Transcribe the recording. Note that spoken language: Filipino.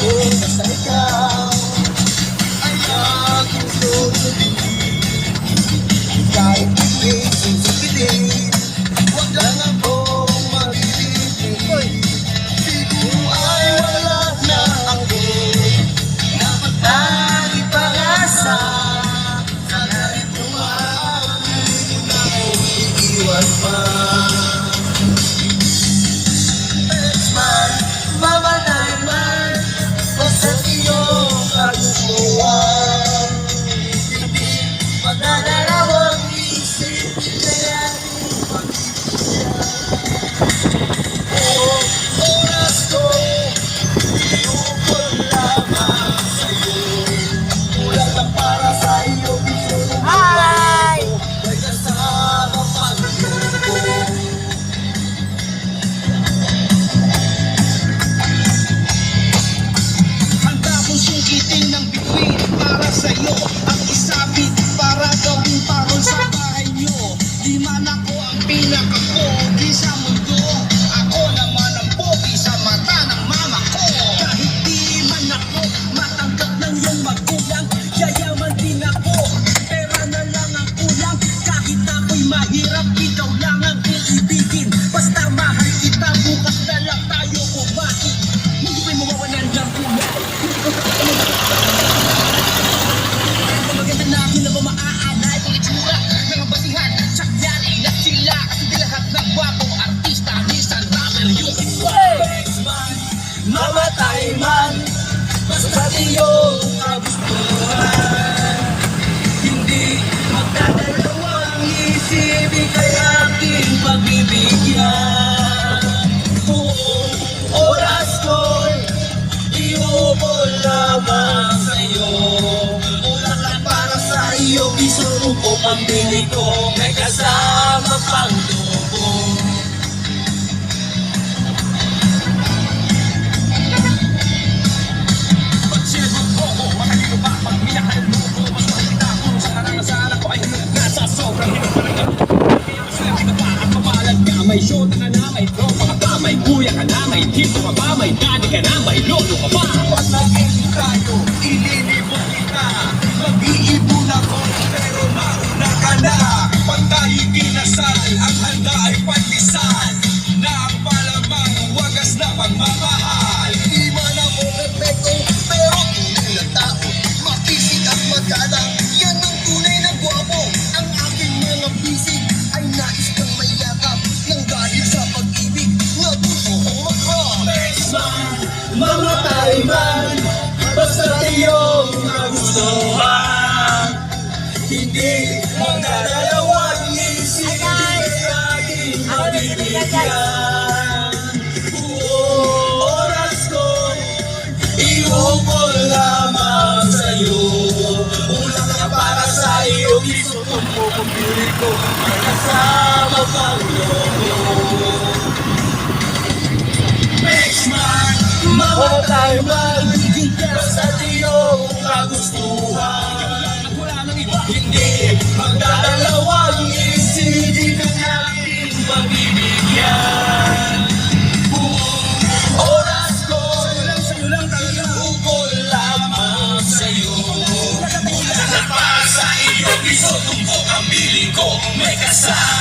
basta ikaw ay aking susundin. Kahit hindi susunodin, huwag lang akong mag-ibig. Siguro ay wala na ako na pagtanging pag-asa. Sana ito maamin na akong iiwan pa. Ex-man, mamatay man, basta't iyong kagustuhan. Hindi magdadalawang isip, kaya oras ko, iukol lamang sa'yo. Kulang lang para sa'yo, gusto mo Hi! may kasama pag-luko. Handa kong sukitin ng bituin para sa'yo. Ang isabit para gawing parol sa bahay nyo. Di man ako ang pinaka-pogi sa mundo, ako naman ang pogi sa mata ng mama ko. Kahit di man ako matanggap ng iyong magulang, yayaman din ako, pera na lang ang kulang. Kahit ako'y mahirap, ikaw lang ang iibigin. Basta mahal kita, bukas na lang tayo kumain. Hindi ko'y mawawalan ng kulay. Maganda na ako na ba maaalay kung itsura ng basihan, sakyari na sila. Kasi di lahat ng gwapo artista, minsan rapper yung Ex-man, mamatay man, basta't iyong kagustuhan. Hindi magdadalawang isip, ika'y aking pagbibigyan. Buong oras ko'y iubol lamang sa'yo. Kulang lang para sa iyo, isuko pambili ko, may kasama pang dugo. pag sinabot ko ko, matalino ba pag minahal mo ko? Mas makikita ko sa karangasan ako ay nasa sobrang hirap pa ng kaya mas laki ka pa at mapalag ka. May shota ka na, may tropa ka pa, may kuya ka na, may tito ka pa, may daddy ka na, may lolo ka pa. Pag naging tayo, ililibot kita. Mag-iibon ako, pero mauna ka na. Pag tayo'y kinasal, ang handa ay pandesal. Na ang palamang wagas na pagmamahal. Di man ako perfecto, pero tunay na tao. Mapisig at magalang, yan ang tunay na gwapo. Ang aking mga bisig ay nais kang mayakap. Nang dahil sa pag-ibig, natuto kong mag-rock. Mamatay man, basta iyong kagustuhan. Hindi magdadalawang isip, aking pagbibigyan. Buong oras ko, iukol lamang sa'yo. Kulang na para sa iyo, gusto mo pumili ko, may kasama pang loob. Ex-man, mamatay man, basta't iyong kagustuhan. Wala nang iba. Hindi magdadalawang isip, ang aking pagbibigyan. Buong oras ko, Sa'yo lang talaga. iukol lamang sa'yo. Kulang na para sa iyo, gusto tumbok ang bili ko, may kasama